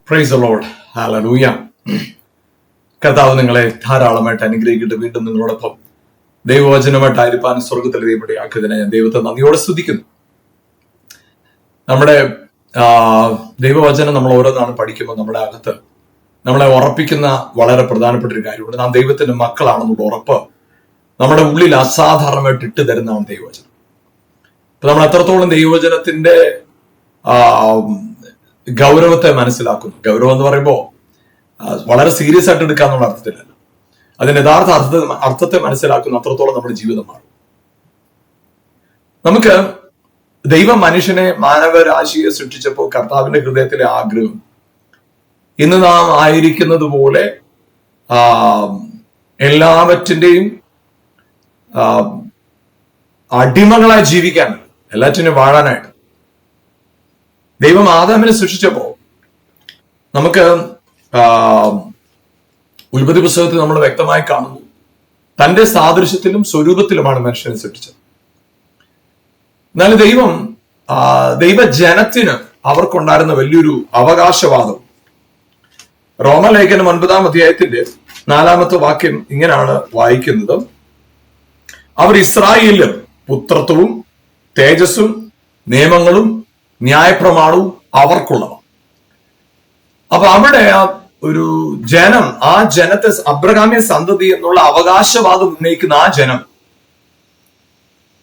Praise the Lord. Hallelujah. കർത്താവ് നിങ്ങളെ ധാരാളമായിട്ട് അനുഗ്രഹിക്കട്ടെ. വീണ്ടും നിങ്ങളോടൊപ്പം ദൈവവചനമായിട്ടായിരിക്കാൻ സ്വർഗത്തിലെ ദൈവത്തിനെ ഞാൻ ദൈവത്തെ നന്ദിയോടെ സ്തുതിക്കുന്നു. നമ്മുടെ ദൈവവചനം നമ്മൾ ഓരോന്നാണ് പഠിക്കുമ്പോൾ നമ്മുടെ അകത്ത് നമ്മളെ ഉറപ്പിക്കുന്ന വളരെ പ്രധാനപ്പെട്ട ഒരു കാര്യമുണ്ട്. നാം ദൈവത്തിന്റെ മക്കളാണെന്നുള്ള ഉറപ്പ് നമ്മുടെ ഉള്ളിൽ അസാധാരണമായിട്ട് ഇട്ട് തരുന്നതാണ് ദൈവവചനം. അപ്പൊ നമ്മൾ എത്രത്തോളം ദൈവവചനത്തിന്റെ ഗൗരവത്തെ മനസ്സിലാക്കുന്നു. ഗൗരവം എന്ന് പറയുമ്പോൾ വളരെ സീരിയസ് ആയിട്ട് എടുക്കാന്നുള്ള അർത്ഥത്തിലല്ല, അതിന്റെ യഥാർത്ഥ അർത്ഥത്തെ മനസ്സിലാക്കുന്ന അത്രത്തോളം നമ്മുടെ ജീവിതം മാറും. നമുക്ക് ദൈവം മനുഷ്യനെ, മാനവരാശിയെ സൃഷ്ടിച്ചപ്പോൾ കർത്താവിന്റെ ഹൃദയത്തിലെ ആഗ്രഹം ഇന്ന് നാം ആയിരിക്കുന്നത് പോലെ എല്ലാവറ്റിന്റെയും അടിമകളായി ജീവിക്കാൻ, എല്ലാറ്റിനും വാഴാനായിട്ട് ദൈവം ആദാമിനെ സൃഷ്ടിച്ചപ്പോ നമുക്ക് ഉൽപ്പത്തി പുസ്തകത്തിൽ നമ്മൾ വ്യക്തമായി കാണുന്നു, തന്റെ സാദൃശ്യത്തിലും സ്വരൂപത്തിലുമാണ് മനുഷ്യനെ സൃഷ്ടിച്ചത്. എന്നാൽ ദൈവജനത്തിന് അവർക്കുണ്ടായിരുന്ന വലിയൊരു അവകാശവാദം. റോമലേഖനം 9-ാം അധ്യായത്തിന്റെ 4-ാമത്തെ വാക്യം ഇങ്ങനെയാണ് വായിക്കുന്നത്: അവർ ഇസ്രായേലിൽ പുത്രത്വവും തേജസ്സും നിയമങ്ങളും ന്യായപ്രമാണവും അവർക്കുള്ളവ. അപ്പൊ അവിടെ ഒരു ജനം, ആ ജനത്തെ, അബ്രഹാമ്യ സന്തതി എന്നുള്ള അവകാശവാദം ഉന്നയിക്കുന്ന ആ ജനം,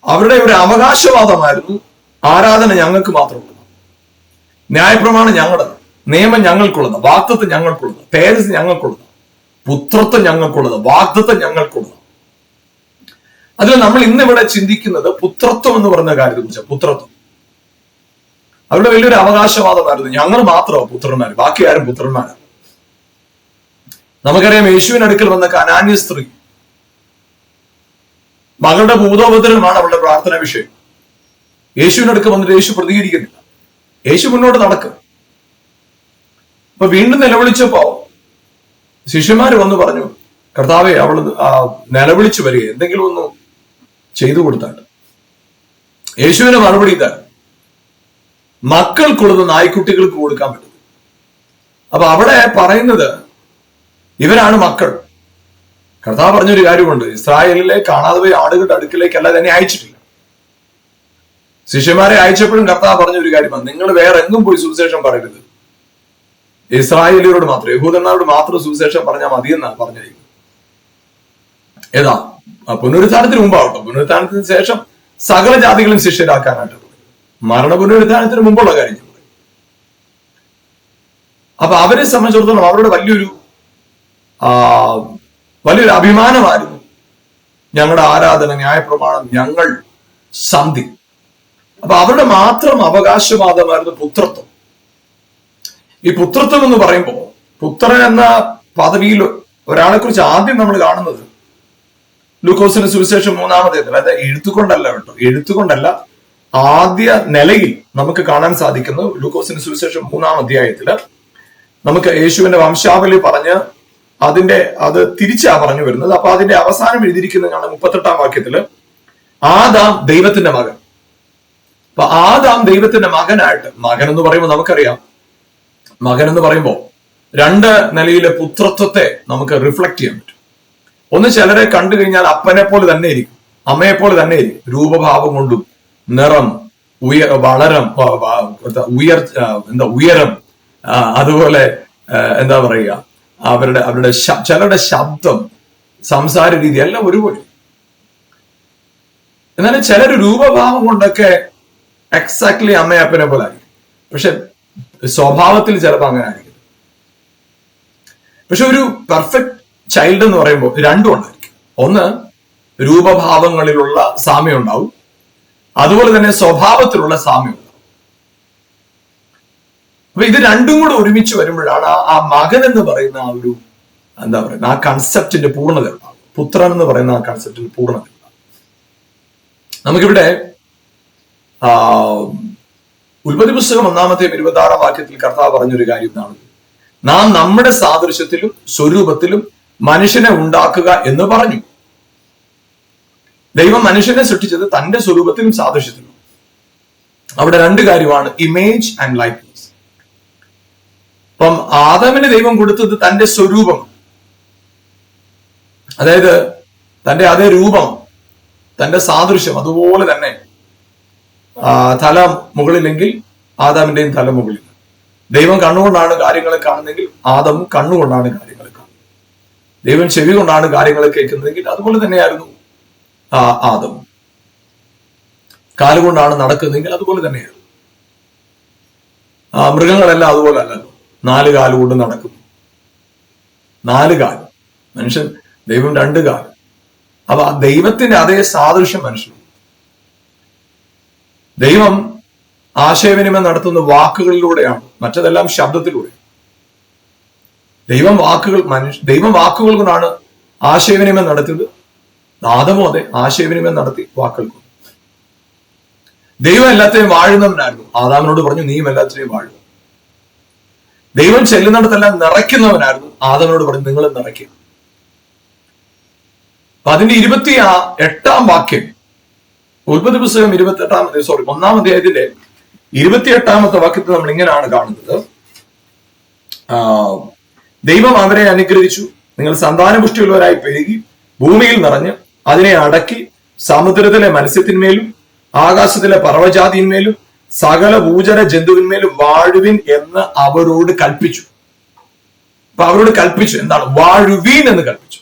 അവരുടെ ഒരു അവകാശവാദമായിരുന്നു ആരാധന ഞങ്ങൾക്ക് മാത്രമുള്ളത്, ന്യായപ്രമാണം ഞങ്ങളുടെ, നിയമം ഞങ്ങൾക്കുള്ളത്, വാഗ്ദത്തം ഞങ്ങൾക്കുള്ളത്, തേജസ് ഞങ്ങൾക്കുള്ളത്, പുത്രത്വം ഞങ്ങൾക്കുള്ളത്, വാഗ്ദത്തം ഞങ്ങൾക്കുള്ളത്. അതിൽ നമ്മൾ ഇന്നിവിടെ ചിന്തിക്കുന്നത് പുത്രത്വം എന്ന് പറയുന്ന കാര്യത്തെ കുറിച്ചാണ്. പുത്രത്വം അവരുടെ വലിയൊരു അവകാശവാദമായിരുന്നു, ഞങ്ങൾ മാത്രമാണ് പുത്രന്മാർ, ബാക്കി ആരും പുത്രന്മാരാണ്. നമുക്കറിയാം, യേശുവിന്റെ അടുക്കൽ വന്ന കനാന്യ സ്ത്രീ, മകളുടെ ഭൂതോപദ്രവമാണ് അവളുടെ പ്രാർത്ഥനാ വിഷയം. യേശുവിന്റെ അടുക്കൽ വന്നിട്ട് യേശു പ്രതികരിക്കുന്നില്ല, യേശു മുന്നോട്ട് നടക്കുക. അപ്പൊ വീണ്ടും നിലവിളിച്ചപ്പോ ശിഷ്യന്മാര് വന്ന് പറഞ്ഞു, കർത്താവെ, അവള് നിലവിളിച്ചു വരിക, എന്തെങ്കിലും ഒന്ന് ചെയ്തു കൊടുത്താട്ട്. യേശുവിന്റെ മറുപടി ഇതാണ്: മക്കൾക്കുള്ളത് നായ്ക്കുട്ടികൾക്ക് കൊടുക്കാൻ പറ്റും. അപ്പൊ അവിടെ പറയുന്നത് ഇവരാണ് മക്കൾ. കർത്താവ് പറഞ്ഞൊരു കാര്യമുണ്ട്, ഇസ്രായേലിലെ കാണാതെ പോയി ആടുകളുടെ അടുക്കിലേക്കല്ല തന്നെ അയച്ചിട്ടില്ല. ശിഷ്യന്മാരെ അയച്ചപ്പോഴും കർത്താവ് പറഞ്ഞൊരു കാര്യമാണ്, നിങ്ങൾ വേറെ എങ്ങും പോയി സുവിശേഷം പറയരുത്, ഇസ്രായേലിയരോട് മാത്രം, യഹൂദന്മാരോട് മാത്രം സുവിശേഷം പറഞ്ഞാൽ മതിയെന്നാണ് പറഞ്ഞിരിക്കുന്നത്. ഏതാ പുനരുത്ഥാനത്തിന് മുമ്പാവട്ടോ, പുനരുത്ഥാനത്തിന് ശേഷം സകല ജാതികളും ശിഷ്യരാക്കാനായിട്ട്, മരണ പുനരുത്ഥാനത്തിന് മുമ്പുള്ള കാര്യം. അപ്പൊ അവരെ സംബന്ധിച്ചിടത്തോളം അവരുടെ വലിയൊരു അഭിമാനമായിരുന്നു ഞങ്ങളുടെ ആരാധന, ന്യായപ്രമാണം, ഞങ്ങൾ സന്ധി. അപ്പൊ അവരുടെ മാത്രം അവകാശവാദമായിരുന്നു പുത്രത്വം. ഈ പുത്രത്വം എന്ന് പറയുമ്പോൾ, പുത്രൻ എന്ന പദവിയിൽ ഒരാളെ കുറിച്ച് ആദ്യം നമ്മൾ കാണുന്നത് ലൂക്കോസിന്റെ സുവിശേഷം 3-ാം അധ്യായത്തിൽ, അതായത് എഴുത്തുകൊണ്ടല്ല ആദ്യ നിലയിൽ നമുക്ക് കാണാൻ സാധിക്കുന്നത്. ലൂക്കോസിന്റെ സുവിശേഷം 3-ാം അധ്യായത്തില് നമുക്ക് യേശുവിന്റെ വംശാവലി പറഞ്ഞ് അത് തിരിച്ചാ പറഞ്ഞു വരുന്നത്. അപ്പൊ അതിന്റെ അവസാനം എഴുതിയിരിക്കുന്നതാണ് 38-ാം വാക്യത്തില്, ആദാം ദൈവത്തിന്റെ മകൻ. അപ്പൊ ആദാം ദൈവത്തിന്റെ മകനായിട്ട്, മകൻ എന്ന് പറയുമ്പോൾ നമുക്കറിയാം, മകൻ എന്ന് പറയുമ്പോൾ രണ്ട് നിലയിലെ പുത്രത്വത്തെ നമുക്ക് റിഫ്ലക്ട് ചെയ്യാൻ പറ്റും. ഒന്ന്, ചിലരെ കണ്ടു കഴിഞ്ഞാൽ അപ്പനെ പോലെ തന്നെ ഇരിക്കും, അമ്മയെ പോലെ തന്നെ ഇരിക്കും, രൂപഭാവം കൊണ്ടും, നിറം, ഉയരം, അതുപോലെ എന്താ പറയുക, അവരുടെ ചിലരുടെ ശബ്ദം, സംസാര രീതി എല്ലാം ഒരുപോലെ. എന്നാലും ചിലർ രൂപഭാവം കൊണ്ടൊക്കെ എക്സാക്ട്ലി അമ്മയപ്പനെ പോലെ ആയിരിക്കും, പക്ഷെ സ്വഭാവത്തിൽ ചിലപ്പോൾ അങ്ങനെ ആയിരിക്കും. പക്ഷെ ഒരു പെർഫെക്റ്റ് ചൈൽഡ് എന്ന് പറയുമ്പോൾ രണ്ടും ഉണ്ടായിരിക്കും. ഒന്ന്, രൂപഭാവങ്ങളിലുള്ള സാമ്യം ഉണ്ടാവും, അതുപോലെ തന്നെ സ്വഭാവത്തിലുള്ള സാമ്യം ഉണ്ടാവും. അപ്പൊ ഇത് രണ്ടും കൂടെ ഒരുമിച്ച് വരുമ്പോഴാണ് ആ മകൻ എന്ന് പറയുന്ന ആ ഒരു, എന്താ പറയുക, ആ കൺസെപ്റ്റിന്റെ പൂർണ്ണത ഉണ്ടാകും. പുത്രൻ എന്ന് പറയുന്ന ആ കൺസെപ്റ്റിന്റെ പൂർണ്ണത ഉണ്ടാകും. നമുക്കിവിടെ ഉൽപ്പത്തി പുസ്തകം 1-ാമത്തെ 26-ാം വാക്യത്തിൽ കർത്താവ് പറഞ്ഞൊരു കാര്യം ഇതാണ്: നാം നമ്മുടെ സാദൃശ്യത്തിലും സ്വരൂപത്തിലും മനുഷ്യനെ ഉണ്ടാക്കുക എന്ന് പറഞ്ഞു. ദൈവം മനുഷ്യനെ സൃഷ്ടിച്ചത് തന്റെ സ്വരൂപത്തിലും സാദൃശ്യത്തിലും. അവിടെ രണ്ട് കാര്യമാണ്, ഇമേജ് ആൻഡ് ലൈക്ക്നെസ്. അപ്പം ആദാമിന് ദൈവം കൊടുത്തത് തന്റെ സ്വരൂപം, അതായത് തന്റെ അതേ രൂപം, തന്റെ സാദൃശ്യം. അതുപോലെ തന്നെ തല മുകളിലെങ്കിൽ ആദാമിന്റെയും തല മുകളിൽ. ദൈവം കണ്ണുകൊണ്ടാണ് കാര്യങ്ങളെ കാണുന്നതെങ്കിൽ ആദം കണ്ണുകൊണ്ടാണ് കാര്യങ്ങളെ കാണുന്നത്. ദൈവം ചെവി കൊണ്ടാണ് കാര്യങ്ങളെ കേൾക്കുന്നതെങ്കിൽ അതുപോലെ തന്നെയായിരുന്നു ആദം. കാലുകൊണ്ടാണ് നടക്കുന്നതെങ്കിൽ അതുപോലെ തന്നെയായിരുന്നു. മൃഗങ്ങളെല്ലാം അതുപോലെ അല്ലല്ലോ, 4 കാലുകൊണ്ട് നടക്കുന്നു. 4 കാല്. മനുഷ്യൻ, ദൈവം 2 കാല്. അപ്പൊ ദൈവത്തിന്റെ അതേ സാദൃശ്യം മനുഷ്യൻ. ദൈവം ആശയവിനിമയം നടത്തുന്ന വാക്കുകളിലൂടെയാണ്, മറ്റതെല്ലാം ശബ്ദത്തിലൂടെ. ദൈവം വാക്കുകൾ കൊണ്ടാണ് ആശയവിനിമയം നടത്തിയത്. ആദമോ അതെ ആശയവിനിമയം നടത്തി വാക്കുകൾ കൊണ്ട്. ദൈവം എല്ലാത്തിനെയും വാഴുന്നവനായിരുന്നു. ആദാമിനോട് പറഞ്ഞു, നീയും എല്ലാത്തിനെയും വാഴുക. ദൈവം ചെല്ലുന്നിടത്തെല്ലാം നിറയ്ക്കുന്നവനായിരുന്നു. ആദാമിനോട് പറഞ്ഞു, നിങ്ങളും നിറയ്ക്കുക. അപ്പൊ അതിന്റെ 28-ാം വാക്യം, ഉൽപ്പത്തി പുസ്തകം 1-ാം അധ്യായത്തിന്റെ 28-ാമത്തെ വാക്യത്തിൽ നമ്മൾ ഇങ്ങനെയാണ് കാണുന്നത്. ദൈവം അവരെ അനുഗ്രഹിച്ചു, നിങ്ങൾ സന്താനപുഷ്ടിയുള്ളവരായി പെരുകി ഭൂമിയിൽ നിറഞ്ഞ് അതിനെ അടക്കി സമുദ്രത്തിലെ മത്സ്യത്തിന്മേലും ആകാശത്തിലെ പർവ്വജാതിന്മേലും സകല ഭൂചര ജന്തുവിന്മേലും വാഴുവിൻ എന്ന് അവരോട് കൽപ്പിച്ചു. അപ്പൊ അവരോട് കൽപ്പിച്ചു എന്താണ്? വാഴുവീൻ എന്ന് കൽപ്പിച്ചു.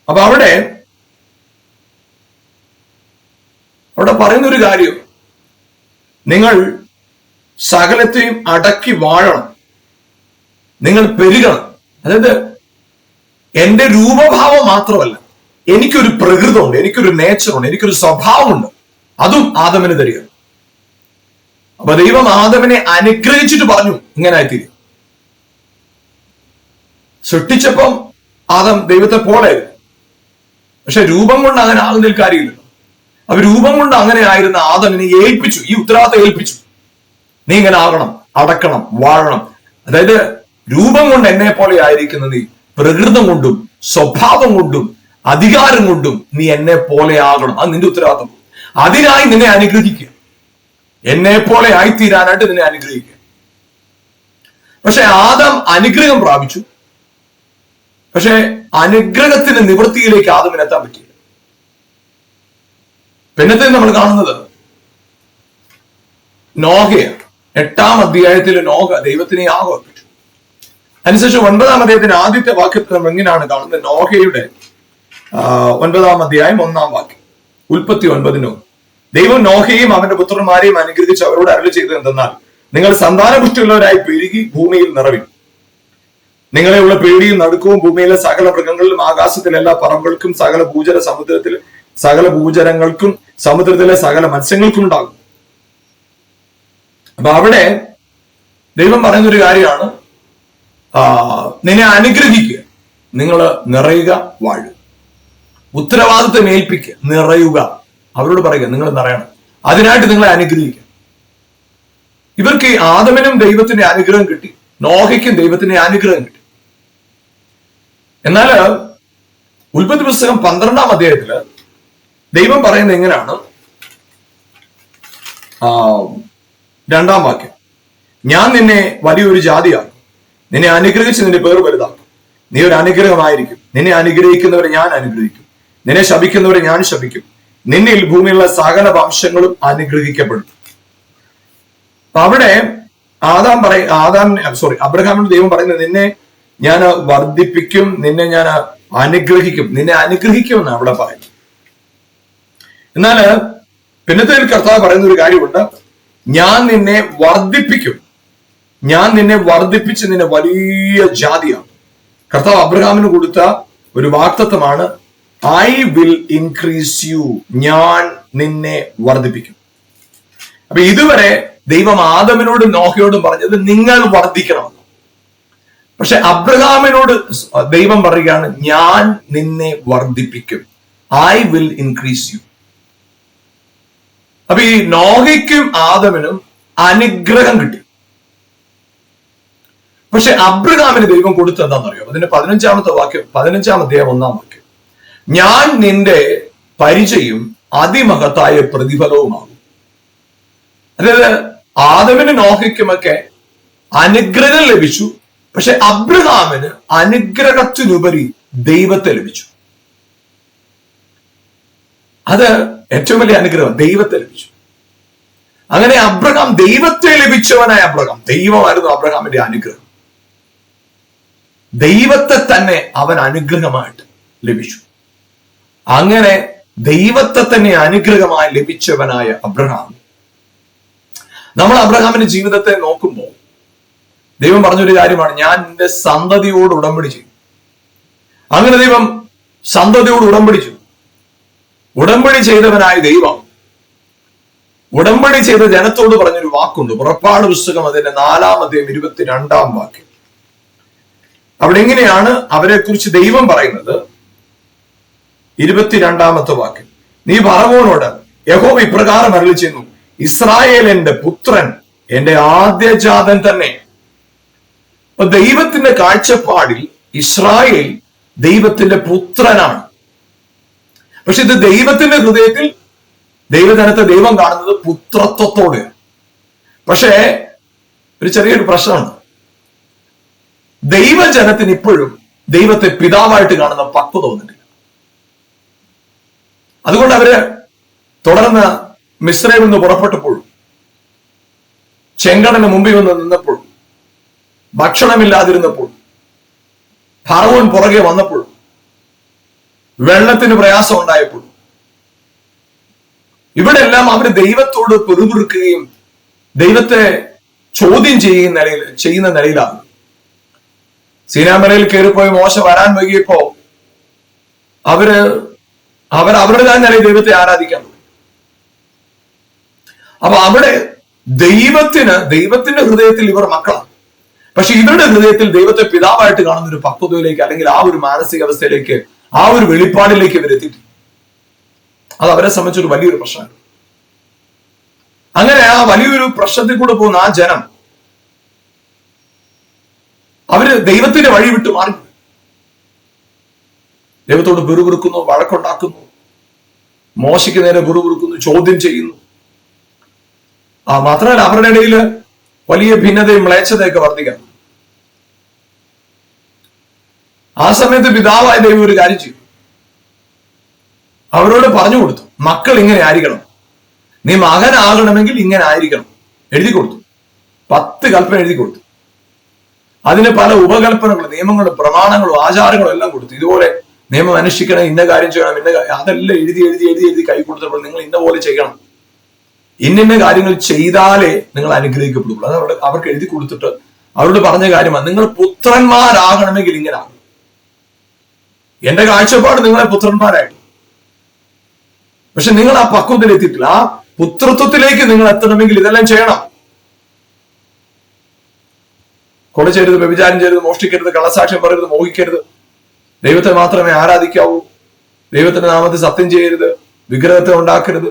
അപ്പൊ അവിടെ പറയുന്നൊരു കാര്യം, നിങ്ങൾ സകലത്തെയും അടക്കി വാഴണം, നിങ്ങൾ പെരുകണം. അതായത് എന്റെ രൂപഭാവം മാത്രമല്ല, എനിക്കൊരു പ്രകൃതമുണ്ട്, എനിക്കൊരു നേച്ചറുണ്ട്, എനിക്കൊരു സ്വഭാവമുണ്ട്. അതും ആദമിന് തരിക. അപ്പൊ ദൈവം ആദമിനെ അനുഗ്രഹിച്ചിട്ട് പറഞ്ഞു, ഇങ്ങനെ ആയിത്തീരും. സൃഷ്ടിച്ചപ്പം ആദം ദൈവത്തെ പോലെയായിരുന്നു. പക്ഷെ രൂപം കൊണ്ട് അങ്ങനെ ആകുന്നതിൽ കാര്യമില്ല. അപ്പൊ രൂപം കൊണ്ട് അങ്ങനെ ആയിരുന്ന ആദമിനെ ഏൽപ്പിച്ചു, ഈ ഉത്തരവാദിത്തം ഏൽപ്പിച്ചു. നീ ഇങ്ങനെ ആകണം, അടക്കണം, വാഴണം. അതായത് രൂപം കൊണ്ട് എന്നെ പോലെ ആയിരിക്കുന്ന നീ പ്രകൃതം കൊണ്ടും സ്വഭാവം കൊണ്ടും അധികാരം കൊണ്ടും നീ എന്നെ പോലെ ആകണം. അത് നിന്റെ ഉത്തരവാദിത്തം. അതിനായി നിന്നെ അനുഗ്രഹിക്കുക, എന്നെ പോലെ ആയിത്തീരാനായിട്ട് നിന്നെ അനുഗ്രഹിക്കുക. പക്ഷെ ആദം അനുഗ്രഹം പ്രാപിച്ചു. പക്ഷെ അനുഗ്രഹത്തിന്റെ നിവൃത്തിയിലേക്ക് ആദമിന് എത്താൻ പറ്റിയില്ല. പിന്നത്തെ നമ്മൾ കാണുന്നത് നോഹയാണ്. 8-ാം അധ്യായത്തിൽ നോഹ ദൈവത്തിനെ ആഹ്വാനിച്ചു. അതിനുശേഷം 9-ാം അധ്യായത്തിന്റെ ആദ്യത്തെ വാക്യത്തിൽ നമ്മൾ എങ്ങനെയാണ് കാണുന്നത്? നോഹയുടെ 9-ാം അധ്യായം 1-ാം വാക്യം, ഉൽപ്പത്തി 9:1. ദൈവം നോഹയെയും അവന്റെ പുത്രന്മാരെയും അനുഗ്രഹിച്ച് അവരോട് അരുളി ചെയ്തത് എന്തെന്നാൽ, നിങ്ങൾ സന്താനപുഷ്ടിയുള്ളവരായി പെരുകി ഭൂമിയിൽ നിറവിൻ. നിങ്ങളെയുള്ള പേടിയും നടുക്കവും ഭൂമിയിലെ സകല മൃഗങ്ങളിലും ആകാശത്തിലെ എല്ലാ പറമ്പുകൾക്കും സകല ഭൂചരങ്ങൾക്കും സമുദ്രത്തിലെ സകല മത്സ്യങ്ങൾക്കും ഉണ്ടാകും. അപ്പൊ അവിടെ ദൈവം പറയുന്നൊരു കാര്യമാണ്, നിന്നെ അനുഗ്രഹിക്കുക, നിങ്ങൾ നിറയുക, വാഴുക. ഉത്തരവാദിത്വം ഏൽപ്പിക്കുക, നിറയുക. അവരോട് പറയുക, നിങ്ങൾ നിറയണം. അതിനായിട്ട് നിങ്ങളെ അനുഗ്രഹിക്കുക. ഇവർക്ക് ആദമിനും ദൈവത്തിന്റെ അനുഗ്രഹം കിട്ടി, നോഹയ്ക്കും ദൈവത്തിന്റെ അനുഗ്രഹം കിട്ടി. എന്നാൽ ഉൽപ്പത്തി പുസ്തകം 12-ാം അധ്യായത്തില് ദൈവം പറയുന്നത് എങ്ങനെയാണ്? 2-ാം വാക്യം, ഞാൻ നിന്നെ വലിയൊരു ജാതിയാക്കും, നിന്നെ അനുഗ്രഹിച്ച് നിന്റെ പേർ വലുതാക്കും, നീ ഒരു അനുഗ്രഹമായിരിക്കും. നിന്നെ അനുഗ്രഹിക്കുന്നവരെ ഞാൻ അനുഗ്രഹിക്കും, നിന്നെ ശപിക്കുന്നവരെ ഞാൻ ശപിക്കും. നിന്നിൽ ഭൂമിയിലുള്ള സകല വംശങ്ങളും അനുഗ്രഹിക്കപ്പെടും. അപ്പൊ അവിടെ അബ്രഹാമിനോട് ദൈവം പറയുന്നത്, നിന്നെ ഞാൻ വർദ്ധിപ്പിക്കും, നിന്നെ ഞാൻ അനുഗ്രഹിക്കും. നിന്നെ അനുഗ്രഹിക്കുമെന്നാണ് അവിടെ പറയുന്നത്. എന്നാൽ പിന്നത്തെ കർത്താവ് പറയുന്ന ഒരു കാര്യമുണ്ട്, ഞാൻ നിന്നെ വർദ്ധിപ്പിക്കും, ഞാൻ നിന്നെ വർദ്ധിപ്പിച്ച് നിന്നെ വലിയ ജാതിയാണ്. കർത്താവ് അബ്രഹാമിന് കൊടുത്ത ഒരു വാഗ്ദത്തമാണ്, ഐ വിൽ ഇൻക്രീസ് യു, ഞാൻ നിന്നെ വർദ്ധിപ്പിക്കും. അപ്പൊ ഇതുവരെ ദൈവം ആദമിനോടും നോഹയോടും പറഞ്ഞത് നിങ്ങൾ വർദ്ധിക്കണം. പക്ഷെ അബ്രഹാമിനോട് ദൈവം പറയുകയാണ്, ഞാൻ നിന്നെ വർദ്ധിപ്പിക്കും, ഐ വിൽ ഇൻക്രീസ് യു. അപ്പൊ ഈ നോഹയ്ക്കും ആദമിനും അനുഗ്രഹം കിട്ടി. പക്ഷെ അബ്രഹാമിന് ദൈവം കൊടുത്തു എന്താണെന്നറിയോ? അതിന്റെ 15-ാമത്തെ വാക്യം, 15-ാം അധ്യായം 1-ാം വാക്യം, ഞാൻ നിന്റെ പരിചയം അതിമഹത്തായ പ്രതിഫലവുമാകും. അതായത് ആദമിന് നോഹയ്ക്കുമൊക്കെ അനുഗ്രഹം ലഭിച്ചു. പക്ഷെ അബ്രഹാമിന് അനുഗ്രഹത്തിനുപരി ദൈവത്തെ ലഭിച്ചു. അത് ഏറ്റവും വലിയ അനുഗ്രഹം, ദൈവത്തെ ലഭിച്ചു. അങ്ങനെ അബ്രഹാം ദൈവത്തെ ലഭിച്ചവനായ അബ്രഹാം, ദൈവമായിരുന്നു അബ്രഹാമിന്റെ അനുഗ്രഹം. ദൈവത്തെ തന്നെ അവൻ അനുഗ്രഹമായിട്ട് ലഭിച്ചു. അങ്ങനെ ദൈവത്തെ തന്നെ അനുഗ്രഹമായി ലഭിച്ചവനായ അബ്രഹാം, നമ്മൾ അബ്രഹാമിന്റെ ജീവിതത്തെ നോക്കുമ്പോൾ ദൈവം പറഞ്ഞൊരു കാര്യമാണ്, ഞാൻ നിന്റെ സന്തതിയോട് ഉടമ്പടി ചെയ്യും. അങ്ങനെ ദൈവം സന്തതിയോട് ഉടമ്പടി ചെയ്തു. ഉടമ്പടി ചെയ്തവനായ ദൈവം ഉടമ്പടി ചെയ്ത ജനത്തോട് പറഞ്ഞൊരു വാക്കുണ്ട്. പുറപ്പാട് പുസ്തകം അതിന്റെ 4-ാം അധ്യായം 22-ാം വാക്യം. അവിടെ എങ്ങനെയാണ് അവരെ കുറിച്ച് ദൈവം പറയുന്നത്? 22-ാമത്തെ വാക്യം, നീ ഫറവോനോട് യഹോവ ഇപ്രകാരം അരുളി ചെയ്യുന്നു, ഇസ്രായേൽ എന്റെ പുത്രൻ, എന്റെ ആദ്യജാതൻ തന്നെ. അപ്പൊ ദൈവത്തിന്റെ കാഴ്ചപ്പാടിൽ ഇസ്രായേൽ ദൈവത്തിന്റെ പുത്രനാണ്. പക്ഷെ ഇത് ദൈവത്തിന്റെ ഹൃദയത്തിൽ ദൈവജനത്തെ ദൈവം കാണുന്നത് പുത്രത്വത്തോടെയാണ്. പക്ഷേ ഒരു ചെറിയൊരു പ്രശ്നമുണ്ട്. ദൈവജനത്തിന് ഇപ്പോഴും ദൈവത്തെ പിതാവായിട്ട് കാണുന്ന പക്വത വന്നിട്ടില്ല. അതുകൊണ്ട് അവര് തുടർന്ന് മിസ്രൈമിൽ നിന്ന് പുറപ്പെട്ടപ്പോഴും, ചെങ്കടലിന് മുമ്പിൽ വന്ന് നിന്നപ്പോഴും, ഭക്ഷണമില്ലാതിരുന്നപ്പോൾ, ഫറവോൻ പുറകെ വന്നപ്പോൾ, വെള്ളത്തിന് പ്രയാസം ഉണ്ടായപ്പോൾ, ഇവിടെ എല്ലാം അവര് ദൈവത്തോട് പെറുപിറുക്കുകയും ദൈവത്തെ ചോദ്യം ചെയ്യുന്ന നിലയിലാണ്. സീനാമലയിൽ കയറിപ്പോയി മോശ വരാൻ വൈകിയപ്പോ അവരുടേതായ നിലയിൽ ദൈവത്തെ ആരാധിക്കാൻ തുടങ്ങി. അപ്പൊ അവിടെ ദൈവത്തിന്റെ ഹൃദയത്തിൽ ഇവർ മക്കളാണ്. പക്ഷെ ഇവരുടെ ഹൃദയത്തിൽ ദൈവത്തെ പിതാവായിട്ട് കാണുന്ന ഒരു പക്വതയിലേക്ക്, അല്ലെങ്കിൽ ആ ഒരു മാനസികാവസ്ഥയിലേക്ക്, ആ ഒരു വെളിപ്പാടിലേക്ക് ഇവരെത്തിയിട്ടില്ല. അത് അവരെ സംബന്ധിച്ചൊരു വലിയൊരു പ്രശ്നമാണ്. അങ്ങനെ ആ വലിയൊരു പ്രശ്നത്തിൽ കൂടെ പോകുന്ന ആ ജനം, അവര് ദൈവത്തിന്റെ വഴി വിട്ട് മാറി, ദൈവത്തോട് പിറുപിറുക്കുന്നു, വഴക്കുണ്ടാക്കുന്നു, മോശയ്ക്ക് നേരെ പിറുപിറുക്കുന്നു, ചോദ്യം ചെയ്യുന്നു. മാത്രമല്ല അവരുടെ ഇടയിൽ വലിയ ഭിന്നതയും മ്ലേച്ഛതയൊക്കെ വർദ്ധിക്കണം. ആ സമയത്ത് പിതാവായ ദൈവം ഒരു കാര്യം ചെയ്തു. അവരോട് പറഞ്ഞു കൊടുത്തു, മക്കൾ ഇങ്ങനെ ആയിരിക്കണം, നീ മകനാകണമെങ്കിൽ ഇങ്ങനെ ആയിരിക്കണം. എഴുതി കൊടുത്തു. 10 കൽപ്പന എഴുതി കൊടുത്തു. അതിന് പല ഉപകൽപ്പനകളും, നിയമങ്ങളും, പ്രമാണങ്ങളും, ആചാരങ്ങളും എല്ലാം കൊടുത്തു. ഇതുപോലെ നിയമം അനുഷ്ഠിക്കണം, ഇന്ന കാര്യം ചെയ്യണം, അതെല്ലാം എഴുതി കൈ കൊടുത്തപ്പോൾ നിങ്ങൾ ഇന്ന പോലെ ചെയ്യണം, ഇന്ന കാര്യങ്ങൾ ചെയ്താലേ നിങ്ങൾ അനുഗ്രഹിക്കപ്പെടുള്ളൂ. അത് അവർക്ക് എഴുതി കൊടുത്തിട്ട് അവരോട് പറഞ്ഞ കാര്യമാണ്, നിങ്ങൾ പുത്രന്മാരാകണമെങ്കിൽ ഇങ്ങനെ ആകണം. എന്റെ കാഴ്ചപ്പാട് നിങ്ങളെ പുത്രന്മാരായിട്ട്. പക്ഷെ നിങ്ങൾ ആ പക്വതയിൽ എത്തിയിട്ടില്ല. ആ പുത്രത്വത്തിലേക്ക് നിങ്ങൾ എത്തണമെങ്കിൽ ഇതെല്ലാം ചെയ്യണം. കൊല ചെയ്യരുത്, വ്യഭിചാരം ചെയ്യരുത്, മോഷ്ടിക്കരുത്, കള്ളസാക്ഷ്യം പറയരുത്, മോഹിക്കരുത്, ദൈവത്തെ മാത്രമേ ആരാധിക്കാവൂ, ദൈവത്തിന്റെ നാമത്തിൽ സത്യം ചെയ്യരുത്, വിഗ്രഹത്തെ ഉണ്ടാക്കരുത്,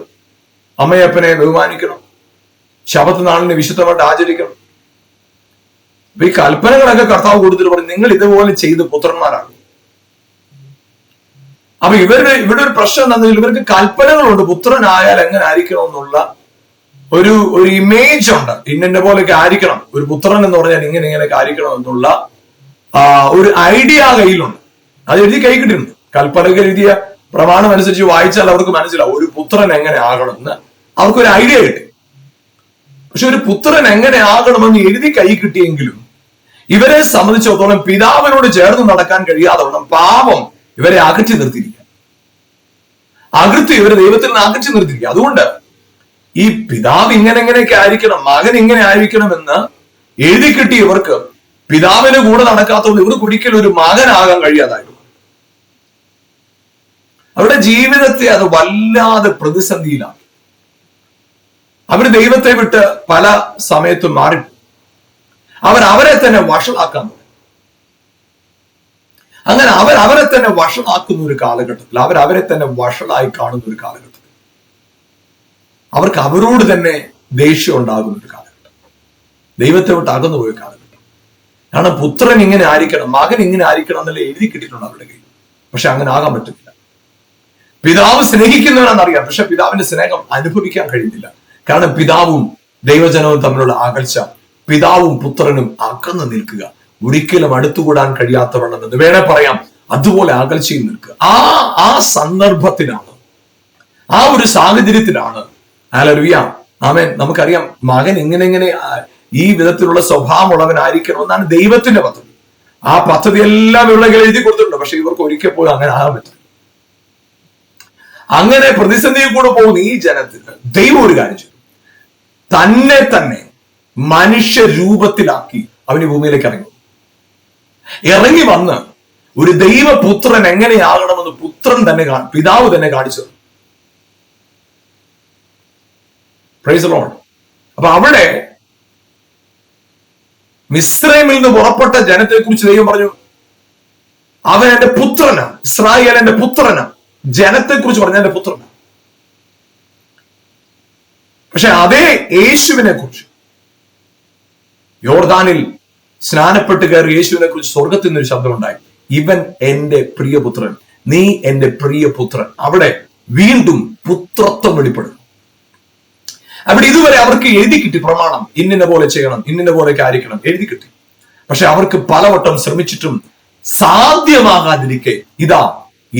അമ്മയപ്പനെ ബഹുമാനിക്കണം, ശബത്ത് നാളിനെ വിശുദ്ധമായിട്ട് ആചരിക്കണം. അപ്പൊ ഈ കൽപ്പനകളൊക്കെ കർത്താവ് കൊടുത്തിട്ട് പറയും, നിങ്ങൾ ഇതുപോലെ ചെയ്ത് പുത്രന്മാരാണ്. അപ്പൊ ഇവിടെ ഒരു പ്രശ്നം എന്താണെന്ന് വെച്ചാൽ, ഇവർക്ക് കൽപ്പനകളുണ്ട്, പുത്രനായാൽ എങ്ങനെ ആയിരിക്കണം എന്നുള്ള ഒരു ഇമേജ് ഉണ്ട്. ഇന്നെ പോലെയൊക്കെ ആയിരിക്കണം, ഒരു പുത്രൻ എന്ന് പറഞ്ഞാൽ ഇങ്ങനെയൊക്കെ ആയിരിക്കണം എന്നുള്ള ഒരു ഐഡിയ കയ്യിലുണ്ട്. അത് എഴുതി കൈ കിട്ടിയിട്ടുണ്ട്. കൽപ്പനകൾ എഴുതിയ പ്രമാണം അനുസരിച്ച് വായിച്ചാൽ അവർക്ക് മനസ്സിലാവും ഒരു പുത്രൻ എങ്ങനെ ആകണമെന്ന് അവർക്കൊരു ഐഡിയ കിട്ടി. പക്ഷെ ഒരു പുത്രൻ എങ്ങനെ ആകണമെന്ന് എഴുതി കൈ കിട്ടിയെങ്കിലും ഇവരെ സംബന്ധിച്ചിടത്തോളം പിതാവിനോട് ചേർന്ന് നടക്കാൻ കഴിയാതെ പാപം ഇവരെ അകറ്റി നിർത്തിയിരിക്കുക. ഇവരെ ദൈവത്തിൽ നിന്ന് അകറ്റി നിർത്തിയിരിക്കുക. അതുകൊണ്ട് ഈ പിതാവ് ഇങ്ങനെയൊക്കെ ആയിരിക്കണം, മകൻ ഇങ്ങനെ ആയിരിക്കണം എന്ന് എഴുതി കിട്ടി ഇവർക്ക് പിതാവിന് കൂടെ നടക്കാത്തതുകൊണ്ട് ഇവർക്ക് ഒരിക്കലും ഒരു മകനാകാൻ കഴിയാതായിരുന്നു. അവരുടെ ജീവിതത്തെ അത് വല്ലാതെ പ്രതിസന്ധിയിലാണ്. അവർ ദൈവത്തെ വിട്ട് പല സമയത്തും മാറി. അവരെ തന്നെ വഷളാക്കാൻ തുടങ്ങി. അങ്ങനെ അവരെ തന്നെ വഷളാക്കുന്ന ഒരു കാലഘട്ടത്തിൽ, അവരെ തന്നെ വഷളായി കാണുന്ന ഒരു കാലഘട്ടത്തിൽ, അവർക്ക് അവരോട് തന്നെ ദേഷ്യം ഉണ്ടാകുന്ന ഒരു കാലഘട്ടം, ദൈവത്തെ വിട്ട് അകന്നു പോയ കാലഘട്ടം. കാരണം പുത്രൻ ഇങ്ങനെ ആയിരിക്കണം, മകൻ ഇങ്ങനെ ആയിരിക്കണം എന്നല്ല എഴുതി കിട്ടിയിട്ടുണ്ട് അവരുടെ കയ്യിൽ. പക്ഷെ അങ്ങനെ ആകാൻ പറ്റുന്നില്ല. പിതാവ് സ്നേഹിക്കുന്നവരാണെന്നറിയാം, പക്ഷെ പിതാവിന്റെ സ്നേഹം അനുഭവിക്കാൻ കഴിയുന്നില്ല. കാരണം പിതാവും ദൈവജനവും തമ്മിലുള്ള അകൽച്ച, പിതാവും പുത്രനും അകന്നു നിൽക്കുക, ഒരിക്കലും അടുത്തുകൂടാൻ കഴിയാത്തവണ്ണമെന്ന് വേണേ പറയാം. അതുപോലെ അകൽച്ചയിൽ നിൽക്കുക. ആ സന്ദർഭത്തിലാണ്, ആ ഒരു സാഹചര്യത്തിലാണ് ഹല്ലേലൂയ ആമേൻ നമുക്കറിയാം മകൻ ഇങ്ങനെ ഈ വിധത്തിലുള്ള സ്വഭാവമുള്ളവനായിരിക്കണമെന്നാണ് ദൈവത്തിന്റെ പദ്ധതി. ആ പദ്ധതി എല്ലാം ഇവിടെ എഴുതി കൊടുത്തിട്ടുണ്ട്. പക്ഷെ ഇവർക്ക് ഒരിക്കൽ പോലും അങ്ങനെ ആകാൻ പറ്റില്ല. അങ്ങനെ പ്രതിസന്ധിയിൽ കൂടെ പോകുന്ന ഈ ജനത്തിന് ദൈവം ഒരു കാര്യം ചെയ്തു. തന്നെ മനുഷ്യ രൂപത്തിലാക്കി അവന് ഭൂമിയിലേക്ക് ഇറങ്ങി വന്ന് ഒരു ദൈവപുത്രൻ എങ്ങനെയാകണമെന്ന് പുത്രൻ തന്നെ പിതാവ് തന്നെ കാണിച്ചു. Praise the Lord. അപ്പൊ അവിടെ മിസ്രൈമിൽ നിന്ന് പുറപ്പെട്ട ജനത്തെ കുറിച്ച് ദൈവം പറഞ്ഞു, അവൻ എന്റെ പുത്രനാണ്, ഇസ്രായേൽ എന്റെ പുത്രനാണ്. ജനത്തെ കുറിച്ച് പറഞ്ഞ എന്റെ പുത്രനാണ്. പക്ഷെ അതേ യേശുവിനെ കുറിച്ച് യോർദാനിൽ സ്നാനപ്പെട്ട് കയറി യേശുവിനെ കുറിച്ച് സ്വർഗത്തിൽ നിന്നൊരു ശബ്ദം ഉണ്ടായി, ഇവൻ എന്റെ പ്രിയപുത്രൻ, നീ എന്റെ പ്രിയപുത്രൻ. അവിടെ വീണ്ടും പുത്രത്വം വെളിപ്പെടുന്നു. അവിടെ ഇതുവരെ അവർക്ക് എഴുതി കിട്ടി പ്രമാണം, ഇന്നിന്ന പോലെ ചെയ്യണം, ഇന്നിന്ന പോലെയൊക്കെ ആയിരിക്കണം, എഴുതി കിട്ടി. പക്ഷെ അവർക്ക് പലവട്ടം ശ്രമിച്ചിട്ടും സാധ്യമാകാതിരിക്കെ ഇതാ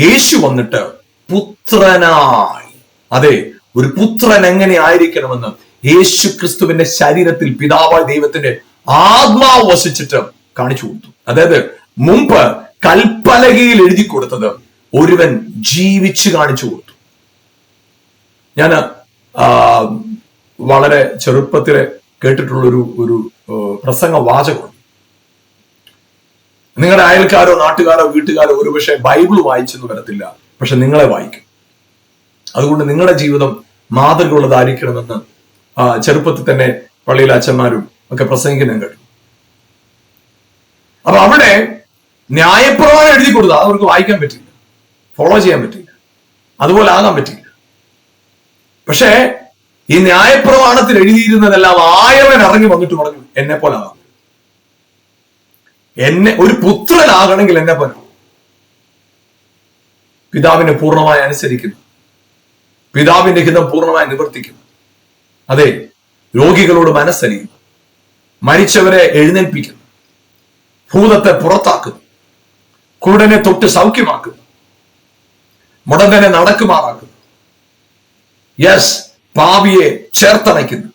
യേശു വന്നിട്ട് പുത്രനായി, അതെ, ഒരു പുത്രൻ എങ്ങനെ ആയിരിക്കണമെന്ന് യേശു ക്രിസ്തുവിന്റെ ശരീരത്തിൽ പിതാവായ ദൈവത്തിന്റെ ആത്മാവ് വസിച്ചിട്ട് കാണിച്ചു കൊടുത്തു. അതായത് മുമ്പ് കൽപ്പലകയിൽ എഴുതി കൊടുത്തത് ഒരുവൻ ജീവിച്ച് കാണിച്ചു കൊടുത്തു. ഞാൻ വളരെ ചെറുപ്പത്തിൽ കേട്ടിട്ടുള്ള ഒരു പ്രസംഗ വാചകമുണ്ട്. നിങ്ങളുടെ അയൽക്കാരോ നാട്ടുകാരോ വീട്ടുകാരോ ഒരുപക്ഷെ ബൈബിൾ വായിച്ചെന്ന് വരത്തില്ല, പക്ഷെ നിങ്ങളെ വായിക്കും. അതുകൊണ്ട് നിങ്ങളുടെ ജീവിതം മാതൃകയുള്ളതായിരിക്കണമെന്ന് ചെറുപ്പത്തിൽ തന്നെ പള്ളിയിലെ അച്ഛന്മാരും ഒക്കെ പ്രസംഗിക്കുന്ന കേട്ടു. അപ്പൊ അവിടെ ന്യായപ്രമാണം എഴുതി കൊടുത്താൽ അവർക്ക് വായിക്കാൻ പറ്റില്ല, ഫോളോ ചെയ്യാൻ പറ്റില്ല, അതുപോലെ ആകാൻ പറ്റില്ല. പക്ഷേ ഈ ന്യായപ്രമാണത്തിൽ എഴുതിയിരുന്നതെല്ലാം ആയവൻ ഇറങ്ങി വന്നിട്ട് പറഞ്ഞു, എന്നെ പോലെ ആകാം, എന്നെ ഒരു പുത്രനാകണമെങ്കിൽ എന്നെ പോലെ പിതാവിനെ പൂർണ്ണമായി അനുസരിക്കുന്നു, പിതാവിന്റെ ഹിതം പൂർണ്ണമായി നിവർത്തിക്കുന്നു, അതെ, രോഗികളോട് മനസ്സലിയുന്നു, മരിച്ചവരെ എഴുന്നേൽപ്പിക്കുന്നു, ഭൂതത്തെ പുറത്താക്കുന്നു, കുരുടനെ തൊട്ട് സൗഖ്യമാക്കുന്നു, മുടന്തനെ നടക്കുമാറാക്കുന്നു, യെസ്, പാപിയെ ചേർത്തണയ്ക്കുന്നു,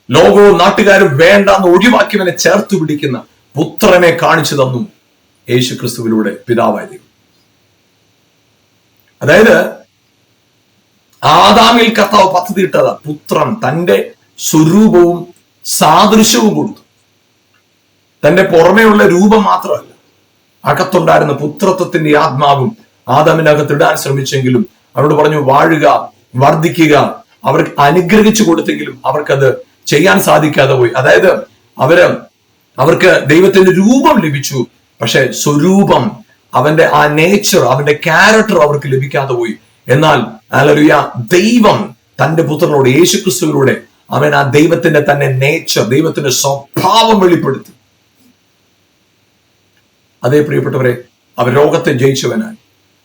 ലോകവും നാട്ടുകാരും വേണ്ടാന്ന് ഒഴിവാക്കിയവനെ ചേർത്ത് പിടിക്കുന്ന പുത്രനെ കാണിച്ചു തന്നു യേശു ക്രിസ്തുവിലൂടെ പിതാവായ ദൈവം. അതായത് ആദാമിൽ കർത്താവ് പദ്ധതി ഇട്ടതാ, പുത്രൻ തന്റെ സ്വരൂപവും സാദൃശ്യവും കൊടുത്തു. തന്റെ പുറമേയുള്ള രൂപം മാത്രമല്ല, അകത്തുണ്ടായിരുന്ന പുത്രത്വത്തിന്റെ ആത്മാവും ആദാമിനകത്ത് ഇടാൻ ശ്രമിച്ചെങ്കിലും അവരോട് പറഞ്ഞു വാഴുക, വർദ്ധിക്കുക. അവർക്ക് അനുഗ്രഹിച്ചു കൊടുത്തെങ്കിലും അവർക്കത് ചെയ്യാൻ സാധിക്കാതെ പോയി. അതായത് അവർക്ക് ദൈവത്തിന്റെ രൂപം ലഭിച്ചു, പക്ഷെ സ്വരൂപം, അവന്റെ ആ നേച്ചർ, അവന്റെ ക്യാരക്ടർ അവർക്ക് ലഭിക്കാതെ പോയി. എന്നാൽ ഹല്ലേലൂയ, ദൈവം തന്റെ പുത്രനോട് യേശുക്രിസ്തുവിലൂടെ അവൻ ആ ദൈവത്തിന്റെ തന്നെ നേച്ചർ, ദൈവത്തിന്റെ സ്വഭാവം വെളിപ്പെടുത്തി. അതേ പ്രിയപ്പെട്ടവരെ, അവർ രോഗത്തെ ജയിച്ചവനായി,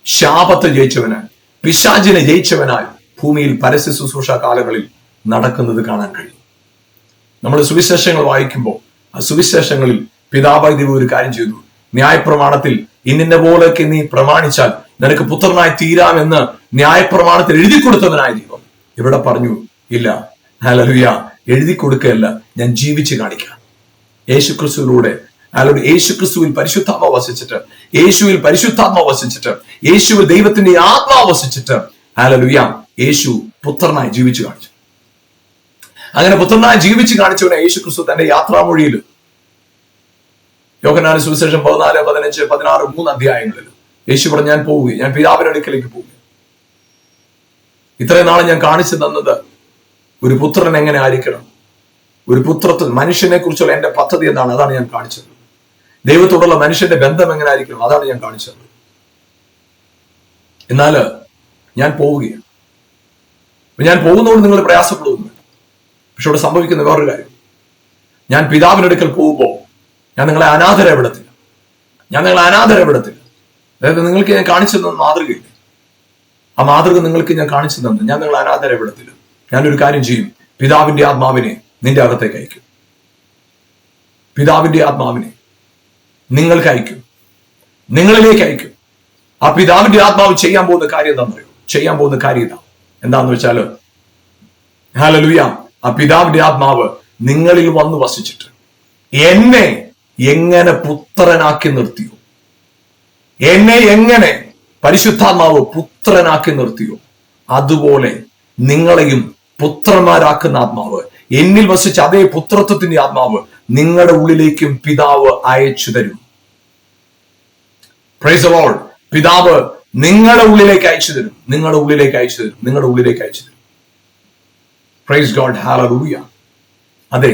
ശാപത്തെ ജയിച്ചവനായി, പിശാചിനെ ജയിച്ചവനായി ഭൂമിയിൽ പരസ്യ ശുശ്രൂഷ കാലങ്ങളിൽ നടക്കുന്നത് കാണാൻ കഴിയും. നമ്മൾ സുവിശേഷങ്ങൾ വായിക്കുമ്പോൾ ആ സുവിശേഷങ്ങളിൽ പിതാവായ ദൈവം ഒരു കാര്യം ചെയ്തു. ന്യായപ്രമാണത്തിൽ ഇന്നിന്ന പോലെയൊക്കെ നീ പ്രമാണിച്ചാൽ നിനക്ക് പുത്രനായി തീരാമെന്ന് ന്യായപ്രമാണത്തിൽ എഴുതി കൊടുത്തവനായ ദൈവം ഇവിടെ പറഞ്ഞു, ഇല്ല, ഹല്ലേലൂയ, എഴുതി കൊടുക്കുകയല്ല, ഞാൻ ജീവിച്ച് കാണിക്കാം. യേശുക്രിസ്തുവിലൂടെ, യേശുക്രിസ്തുവിൽ പരിശുദ്ധാത്മാവ് വസിച്ചിട്ട്, യേശുവിൽ പരിശുദ്ധാത്മാവ് വസിച്ചിട്ട്, യേശുവിൽ ദൈവത്തിന്റെ ആത്മാവ് വസിച്ചിട്ട്, ഹല്ലേലൂയ, യേശു പുത്രനായി ജീവിച്ചു കാണിച്ചു. അങ്ങനെ പുത്രനായി ജീവിച്ച് കാണിച്ചവനെ യേശുക്രിസ്തു തന്റെ യാത്രാമൊഴിയിൽ യോഹന്നാന്റെ സുവിശേഷം 14, 15, 16, 3 അധ്യായങ്ങളിൽ യേശു പറഞ്ഞു, ഞാൻ പോവുകയും, ഞാൻ പിതാവിന്റെ അടുക്കലേക്ക് പോവുകയും. ഇത്രയും നാളെ ഞാൻ കാണിച്ചു തന്നത് ഒരു പുത്രൻ എങ്ങനെ ആയിരിക്കണം, ഒരു പുത്രത്വം, മനുഷ്യനെ കുറിച്ചുള്ള എന്റെ പദ്ധതി എന്താണ്, അതാണ് ഞാൻ കാണിച്ചത്. ദൈവത്തോടുള്ള മനുഷ്യന്റെ ബന്ധം എങ്ങനെ ആയിരിക്കണം, അതാണ് ഞാൻ കാണിച്ചത്. എന്നാൽ ഞാൻ പോവുകയാണ്. ഞാൻ പോകുന്നതുകൊണ്ട് നിങ്ങൾ പ്രയാസപ്പെടുന്നു. പക്ഷെ ഇവിടെ സംഭവിക്കുന്ന വേറൊരു കാര്യം, ഞാൻ പിതാവിനടുക്കൽ പോകുമ്പോൾ ഞാൻ നിങ്ങളെ അനാഥരെ വിടത്തില്ല. അതായത് നിങ്ങൾക്ക് ഞാൻ കാണിച്ചു തന്ന മാതൃകയില്ല, ആ മാതൃക നിങ്ങൾക്ക് ഞാൻ കാണിച്ചു തന്നു. ഞാൻ നിങ്ങളെ അനാഥരെ വിടത്തില്ല. ഞാനൊരു കാര്യം ചെയ്യും, പിതാവിന്റെ ആത്മാവിനെ നിന്റെ അകത്തേക്ക് അയക്കും. പിതാവിന്റെ ആത്മാവിനെ നിങ്ങൾക്ക് അയക്കും, നിങ്ങളിലേക്ക് അയക്കും. ആ പിതാവിന്റെ ആത്മാവ് ചെയ്യാൻ പോകുന്ന കാര്യം എന്താണെന്നറിയോ? ചെയ്യാൻ പോകുന്ന കാര്യം എന്താന്ന് വെച്ചാല്, ഹല്ലേലൂയ, ആ പിതാവിന്റെ ആത്മാവ് നിങ്ങളിൽ വന്ന് വസിച്ചിട്ട് എന്നെ എങ്ങനെ പുത്രനാക്കി നിർത്തിയോ, എന്നെ എങ്ങനെ പരിശുദ്ധാത്മാവ് പുത്രനാക്കി നിർത്തിയോ, അതുപോലെ നിങ്ങളെയും പുത്രന്മാരാക്കുന്ന ആത്മാവ്, എന്നിൽ വസിച്ച അതേ പുത്രത്വത്തിന്റെ ആത്മാവ് നിങ്ങളുടെ ഉള്ളിലേക്കും പിതാവ് അയച്ചു തരും. Praise the Lord. പിതാവ് നിങ്ങളുടെ ഉള്ളിലേക്ക് അയച്ചു തരും, നിങ്ങളുടെ ഉള്ളിലേക്ക് അയച്ചു തരും, നിങ്ങളുടെ ഉള്ളിലേക്ക് അയച്ചു തരും. Praise God, hallelujah. അതെ,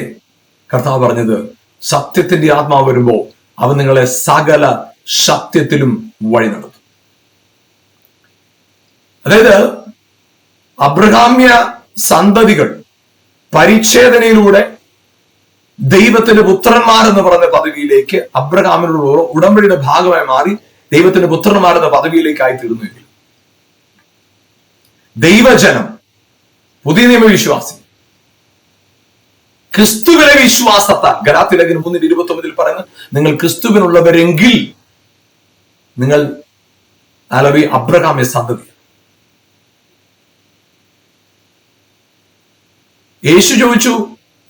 കർത്താവ് പറഞ്ഞത്, സത്യത്തിന്റെ ആത്മാവ് വരുമ്പോ അവൻ നിങ്ങളെ സകല സത്യത്തിലും വഴി നടത്തും. അതായത് അബ്രഹാമ്യ സന്തതികൾ പരിച്ഛേദനയിലൂടെ ദൈവത്തിന്റെ പുത്രന്മാരെന്ന് പറഞ്ഞ പദവിയിലേക്ക്, അബ്രഹാമിനോടുള്ള ഉടമ്പടിയുടെ ഭാഗമായി മാറി ദൈവത്തിന്റെ പുത്രന്മാരെന്ന പദവിയിലേക്കായി തീർന്നുവെങ്കിൽ, ദൈവജനം, പുതിയ നിയമവിശ്വാസി, ക്രിസ്തുവിലെ വിശ്വാസത്താൽ, ഗലാത്യലേഖനം 3:29 പറയുന്നു, നിങ്ങൾ ക്രിസ്തുവിനുള്ളവരെങ്കിൽ നിങ്ങൾ അബ്രഹാമ്യ സന്തതി. യേശു ചോദിച്ചു,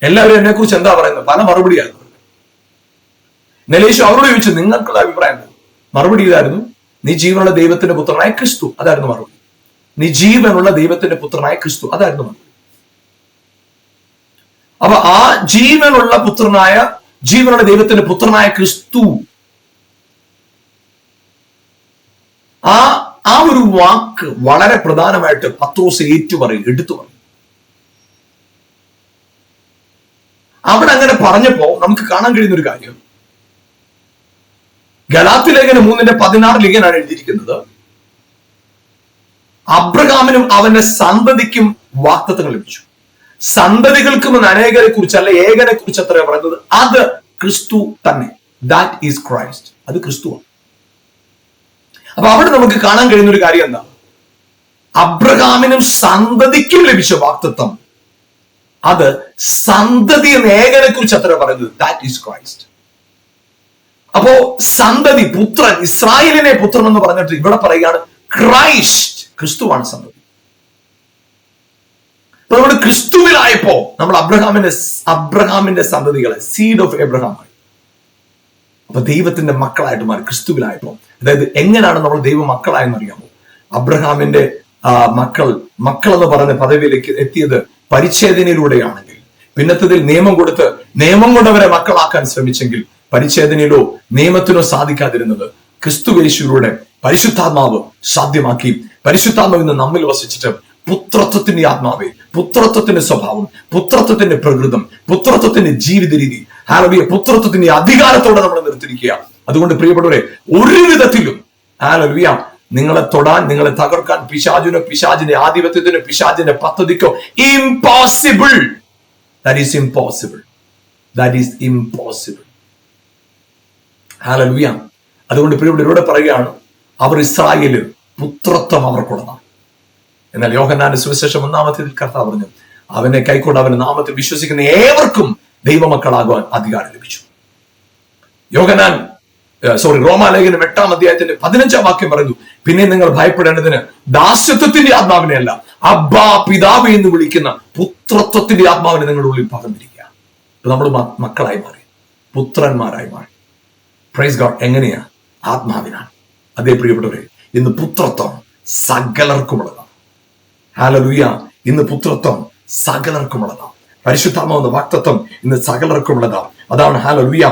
എല്ലാവരും എന്നെ കുറിച്ച് എന്താ പറയുന്നത്? പല മറുപടിയായിരുന്നു. എന്നാൽ യേശു അവരോട് ചോദിച്ചു, നിങ്ങൾക്കുള്ള അഭിപ്രായം എന്താ? മറുപടി ഇതായിരുന്നു, നീ ജീവനുള്ള ദൈവത്തിന്റെ പുത്രനായ ക്രിസ്തു. അതായിരുന്നു മറുപടി. നീ ജീവനുള്ള ദൈവത്തിന്റെ പുത്രനായ ക്രിസ്തു. അതായിരുന്നു മറുപടി. അപ്പൊ ആ ജീവനുള്ള ദൈവത്തിന്റെ പുത്രനായ ക്രിസ്തു, ആ ഒരു വാക്ക് വളരെ പ്രധാനമായിട്ട് പത്രോസ് എടുത്തു പറയും. അവിടെ അങ്ങനെ പറഞ്ഞപ്പോ നമുക്ക് കാണാൻ കഴിയുന്ന ഒരു കാര്യം, ഗലാത്യലേഖനം 3:16 ഇങ്ങനെയാണ് എഴുതിയിരിക്കുന്നത്, അബ്രഹാമിനും അവന്റെ സന്തതിക്കും വാഗ്ദത്തങ്ങൾ ലഭിച്ചു. സന്തതികൾക്കും അനേകരെ കുറിച്ചല്ല, ഏകനെ കുറിച്ച് അത്രയാണ് പറയുന്നത്. അത് ക്രിസ്തു തന്നെ. That is Christ. അത് ക്രിസ്തുവാണ്. അപ്പൊ അവിടെ നമുക്ക് കാണാൻ കഴിയുന്ന ഒരു കാര്യം എന്താ? അബ്രഹാമിനും സന്തതിക്കും ലഭിച്ച വാഗ്ദത്തം, അത് സന്തതി എന്ന ഏകനെ കുറിച്ച് അത്ര പറയുന്നത്. That is Christ. അപ്പോ സന്തതി, പുത്രൻ, ഇസ്രായേലിനെ പുത്രൻ എന്ന് പറഞ്ഞിട്ട് ഇവിടെ പറയുകയാണ് ക്രൈസ്റ്റ്, ക്രിസ്തുവാണ് സന്തതി. അപ്പൊ നമ്മൾ ക്രിസ്തുവിലായപ്പോ നമ്മൾ അബ്രഹാമിന്റെ സന്തതികളെ, സീഡ് ഓഫ് എബ്രഹാം ആയി. അപ്പൊ ദൈവത്തിന്റെ മക്കളായിട്ട് മാറി ക്രിസ്തുവിലായപ്പോ. അതായത് എങ്ങനെയാണ് നമ്മൾ ദൈവ മക്കളായെന്ന് അറിയാമോ? അബ്രഹാമിന്റെ മക്കൾ എന്ന് പറഞ്ഞ പദവിയിലേക്ക് എത്തിയത് പരിച്ഛേദനയിലൂടെയാണെങ്കിൽ, പിന്നത്തതിൽ നിയമം കൊണ്ടവരെ മക്കളാക്കാൻ ശ്രമിച്ചെങ്കിൽ പരിച്ഛേദനയിലോ നിയമത്തിനോ സാധിക്കാതിരുന്നത് ക്രിസ്തുയേശുവിലൂടെ പരിശുദ്ധാത്മാവ് സാധ്യമാക്കി. പരിശുദ്ധാത്മാവ് ഇന്ന് നമ്മിൽ വസിച്ചിട്ട് പുത്രത്വത്തിന്റെ ആത്മാവേ, പുത്രത്വത്തിന്റെ സ്വഭാവം, പുത്രത്വത്തിന്റെ പ്രകൃതം, പുത്രത്വത്തിന്റെ ജീവിത രീതി, ഹല്ലേലൂയ, പുത്രത്വത്തിന്റെ അധികാരത്തോടെ നമ്മൾ നിർത്തിയിരിക്കുക. അതുകൊണ്ട് പ്രിയപ്പെട്ടവരെ, ഒരു വിധത്തിലും ഹല്ലേലൂയ നിങ്ങളെ തൊടാൻ, നിങ്ങളെ തകർക്കാൻ പിശാചിന്റെ ആധിപത്യത്തിനോ പിശാചിന്റെ പദ്ധതിക്കോ impossible. That is impossible. That is impossible. Hallelujah. അതുകൊണ്ട് പ്രിയപ്പെട്ടവരോട് പറയുകയാണ്, അവർ ഇസ്രായേലിൽ പുത്രത്വം അവർക്കുള്ളതാണ്. എന്നാൽ യോഹന്നാന്റെ സുവിശേഷം 1-ാമത്തെ കർത്താവ് പറഞ്ഞു, അവനെ കൈക്കൊണ്ട് അവന്റെ നാമത്തിൽ വിശ്വസിക്കുന്ന ഏവർക്കും ദൈവമക്കളാകുവാൻ അധികാരം ലഭിച്ചു. റോമാലേഖനം 8-ാം അധ്യായത്തിന്റെ 15-ാം വാക്യം പറഞ്ഞു, പിന്നെ നിങ്ങൾ ഭയപ്പെടേണ്ടതിന് ദാസ്യത്വത്തിന്റെ ആത്മാവിനെ അല്ല, അബ്ബാ പിതാവ് എന്ന് വിളിക്കുന്ന പുത്രത്വത്തിന്റെ ആത്മാവിനെ നിങ്ങളുടെ ഉള്ളിൽ പകർന്നിരിക്കുക. നമ്മൾ മക്കളായി മാറി, പുത്രന്മാരായി മാറി. Praise God. എങ്ങനെയാ? ആത്മാവിനാണ്. അതേ പ്രിയപ്പെട്ടവരെ, ഇന്ന് പുത്രത്വം സകലർക്കുമുള്ളതാണ്. ഹല്ലേലൂയ. ഇന്ന് പുത്രത്വം സകലർക്കുമുള്ളതാണ്. പരിശുദ്ധാത്മാവെന്ന വാഗ്ദത്തം ഇന്ന് സകലർക്കുമുള്ളതാണ്. അതാണ് ഹല്ലേലൂയ.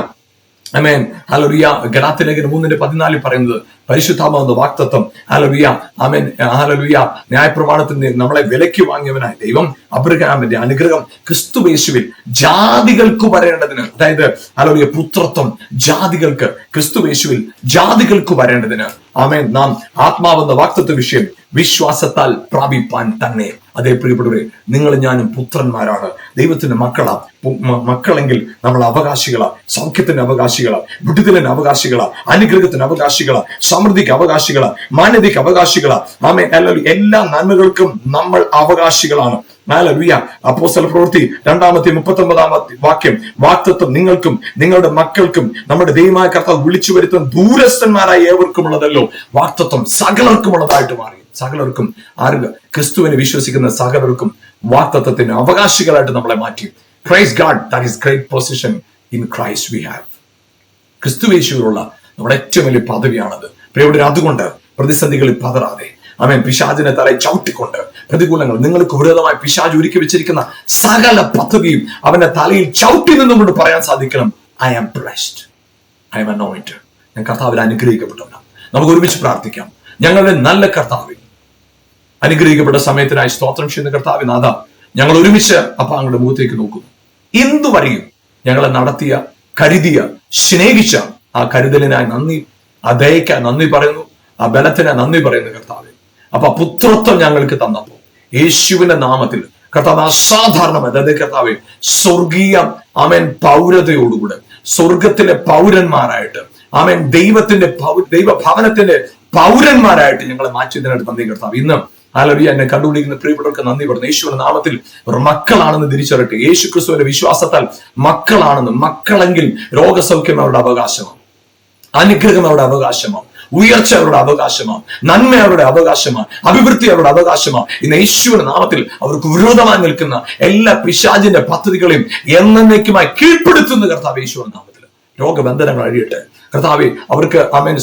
ആമേൻ. ഹല്ലേലൂയ. ഗലാത്യലേഖനം 3:14 പറയുന്നത് പരിശുദ്ധാത്മാവെന്ന വാഗ്ദത്തം. ഹല്ലേലൂയ. ആമേൻ. ഹല്ലേലൂയ. ന്യായപ്രമാണത്തിന് നമ്മളെ വിലയ്ക്ക് വാങ്ങിയവനായ ദൈവം അബ്രഹാമിന്റെ അനുഗ്രഹം ക്രിസ്തുയേശുവിൽ ജാതികൾക്ക് വരേണ്ടതിന്, അതായത് ഹല്ലേലൂയ, പുത്രത്വം ജാതികൾക്ക്, ക്രിസ്തുയേശുവിൽ ജാതികൾക്ക് വരേണ്ടതിന്, ആമേൻ, നാം ആത്മാവെന്ന വാഗ്ദത്ത വിഷയം വിശ്വാസത്താൽ പ്രാപിപ്പാൻ തന്നെ. അതേ പ്രിയപ്പെട്ടവരെ, നിങ്ങൾ ഞാനും പുത്രന്മാരാണ്, ദൈവത്തിന്റെ മക്കളെങ്കിൽ നമ്മൾ അവകാശികളാ, സൗഖ്യത്തിന്റെ അവകാശികളാ, വിടുതലിന്റെ അവകാശികളാ, അനുഗ്രഹത്തിന്റെ അവകാശികളാ, സമൃദ്ധിക്ക് അവകാശികളാ, മാന്യതയ്ക്ക് അവകാശികളാ. ആമേൻ. എല്ലാ നന്മകൾക്കും നമ്മൾ അവകാശികളാണ്. ഹല്ലേലൂയ. അപ്പോസ്തല പ്രവൃത്തി 2:39 വാക്യം, വാഗ്ദത്തം നിങ്ങൾക്കും നിങ്ങളുടെ മക്കൾക്കും നമ്മുടെ ദൈവമായ കർത്താവ് വിളിച്ചു വരുത്തുന്ന ദൂരസ്ഥന്മാരായ ഏവർക്കുമുള്ളതല്ലോ. വാഗ്ദത്തം സകലർക്കുമുള്ളതായിട്ട് മാറി. സകലർക്കും, ആരും ക്രിസ്തുവിനെ വിശ്വസിക്കുന്ന സകലർക്കും വാഗ്ദത്തത്തിന് അവകാശികളായിട്ട് നമ്മളെ മാറ്റി. Praise God, that is great position in Christ we have. ക്രിസ്തുവേശുവിലുള്ള നമ്മുടെ ഏറ്റവും വലിയ പദവിയാണത്. പ്രിയപ്പെട്ടവരെ, അതുകൊണ്ട് പ്രതിസന്ധികളിൽ പതറാതെ, ആമേൻ, പിശാചിനെ തലയിൽ ചവിട്ടിക്കൊണ്ട് പ്രതികൂലങ്ങൾ നിങ്ങൾക്ക് വിരോധമായി പിശാച് ഒരുക്കി വെച്ചിരിക്കുന്ന സകല പദ്ധതിയും അവന്റെ തലയിൽ ചവിട്ടി നിന്നുകൊണ്ട് പറയാൻ സാധിക്കണം, I am blessed, I am anointed. ഞാൻ കർത്താവിൽ അനുഗ്രഹിക്കപ്പെട്ടവനാണ്. നമുക്ക് ഒരുമിച്ച് പ്രാർത്ഥിക്കാം. ഞങ്ങളുടെ നല്ല കർത്താവിൽ അനുഗ്രഹിക്കപ്പെട്ട സമയത്തിനായി സ്തോത്രം ചെയ്യുന്ന കർത്താവിൻ നാഥ, ഞങ്ങൾ ഒരുമിച്ച് അപ്പാങ്ങളുടെ മുഖത്തേക്ക് നോക്കുന്നു. എന്തുവരെയും ഞങ്ങളെ നടത്തിയ, കരുതിയ, സ്നേഹിച്ച ആ കരുതലിനായി നന്ദി, ആ ദയയ്ക്കായി നന്ദി പറയുന്നു, ആ ബലത്തിനായി നന്ദി പറയുന്നു കർത്താവ്. അപ്പൊ പുത്രത്വം ഞങ്ങൾക്ക് തന്നപ്പോ യേശുവിന്റെ നാമത്തിൽ കർത്താവ് അസാധാരണമായി, അതായത് കർത്താവ് സ്വർഗീയ ആമേൻ പൗരതയോടുകൂടെ സ്വർഗത്തിലെ പൗരന്മാരായിട്ട്, ആമേൻ ദൈവഭവനത്തിന്റെ പൗരന്മാരായിട്ട് ഞങ്ങളെ മാറ്റിയതിനായിട്ട് നന്ദി കർത്താവ്. ഇന്ന് ഹല്ലേലൂയ, എന്നെ കണ്ടുപിടിക്കുന്ന പ്രിയപ്പെട്ടവർക്ക് നന്ദി പറഞ്ഞു. യേശുവിന്റെ നാമത്തിൽ അവർ മക്കളാണെന്ന് തിരിച്ചറിയട്ടെ. യേശു ക്രിസ്തുവിന്റെ വിശ്വാസത്താൽ മക്കളാണെന്ന്. മക്കളെങ്കിൽ രോഗസൗഖ്യം അവരുടെ അവകാശമാണ്, അനുഗ്രഹം അവരുടെ അവകാശമാണ്, ഉയർച്ച അവരുടെ അവകാശമാണ്, നന്മ അവരുടെ അവകാശമാണ്, അഭിവൃദ്ധി അവരുടെ അവകാശമാണ്. ഇന്ന് യേശുവിന്റെ നാമത്തിൽ അവർക്ക് വിരോധമായി നിൽക്കുന്ന എല്ലാ പിശാചിന്റെ പദ്ധതികളെയും എന്നേക്കുമായി കീഴ്പ്പെടുത്തുന്ന കർത്താവ് യേശുവിന്റെ നാമത്തിൽ രോഗബന്ധനങ്ങൾ അഴിയട്ടെ കർത്താവെ. അവർക്ക് ആമേൻ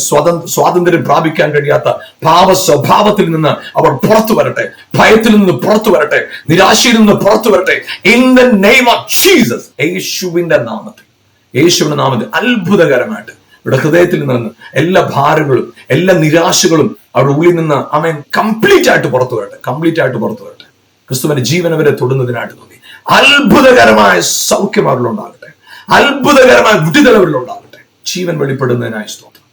സ്വാതന്ത്ര്യം പ്രാപിക്കാൻ കഴിയാത്ത പാപ സ്വഭാവത്തിൽ നിന്ന് അവർ പുറത്തു വരട്ടെ, ഭയത്തിൽ നിന്ന് പുറത്തു വരട്ടെ, നിരാശയിൽ നിന്ന് പുറത്തു വരട്ടെ. In the name of Jesus, യേശുവിന്റെ നാമത്തിൽ അത്ഭുതകരമായിട്ട് ഇവിടെ ഹൃദയത്തിൽ നിന്ന് എല്ലാ ഭാരങ്ങളും എല്ലാ നിരാശകളും അവരുടെ ഉള്ളിൽ നിന്ന് ആമേൻ കംപ്ലീറ്റ് ആയിട്ട് പുറത്തു വരട്ടെ. ക്രിസ്തുവിന്റെ ജീവൻ അവരെ തൊടുന്നതിനായിട്ട് നന്ദി. അത്ഭുതകരമായ സൗഖ്യം അവരിലുണ്ടാകട്ടെ, അത്ഭുതകരമായ വിടുതൽ അവരിലുണ്ടാകട്ടെ. ജീവൻ വെളിപ്പെടുന്നതിനായി സ്തോത്രം.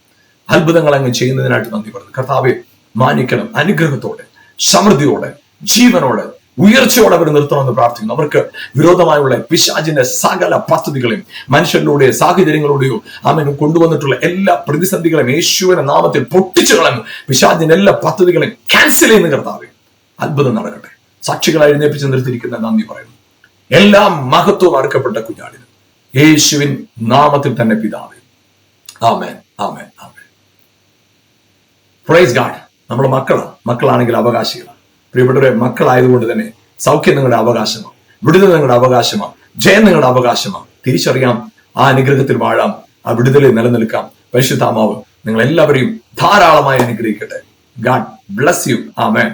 അത്ഭുതങ്ങൾ അങ്ങ് ചെയ്യുന്നതിനായിട്ട് നന്ദി പറഞ്ഞു കർത്താവെ. മാനിക്കണം, അനുഗ്രഹത്തോടെ, സമൃദ്ധിയോടെ, ജീവനോടെ, ഉയർച്ചയോടെ അവർ നിർത്തണമെന്ന് പ്രാർത്ഥിക്കുന്നു. അവർക്ക് വിരോധമായുള്ള പിശാചിന്റെ സകല പദ്ധതികളെയും മനുഷ്യരിലൂടെയോ സാഹചര്യങ്ങളിലൂടെയോ ആമേൻ കൊണ്ടുവന്നിട്ടുള്ള എല്ലാ പ്രതിസന്ധികളെയും യേശുവിന്റെ നാമത്തിൽ പൊട്ടിച്ചു കളഞ്ഞു. പിശാചിന്റെ എല്ലാ പദ്ധതികളെയും ക്യാൻസൽ ചെയ്യുന്ന കർത്താവെ, അത്ഭുതം നടക്കട്ടെ. സാക്ഷികളായി എഴുന്നേൽപ്പിച്ച് നിർത്തിയിരിക്കുന്ന നന്ദി പറയുന്നു. എല്ലാ മഹത്വവും അർക്കപ്പെട്ട കുഞ്ഞാടിന് യേശുവിൻ നാമത്തിൽ തന്നെ പിതാവേ, ആമേൻ, ആമേൻ, ആമേൻ. Praise God. നമ്മുടെ മക്കളാണെങ്കിൽ അവകാശികളാണ്. പ്രിയപ്പെട്ടവരെ, മക്കളായതുകൊണ്ട് തന്നെ സൗഖ്യം നിങ്ങളുടെ അവകാശമാണ്, വിടുതൽ നിങ്ങളുടെ അവകാശമാണ്, ജയം നിങ്ങളുടെ അവകാശമാണ്. തിരിച്ചറിയാം, ആ അനുഗ്രഹത്തിൽ വാഴാം, ആ വിടുതലിൽ നിലനിൽക്കാം. പരിശുദ്ധാത്മാവ് നിങ്ങൾ എല്ലാവരെയും ധാരാളമായി അനുഗ്രഹിക്കട്ടെ. God bless you. ആമേൻ.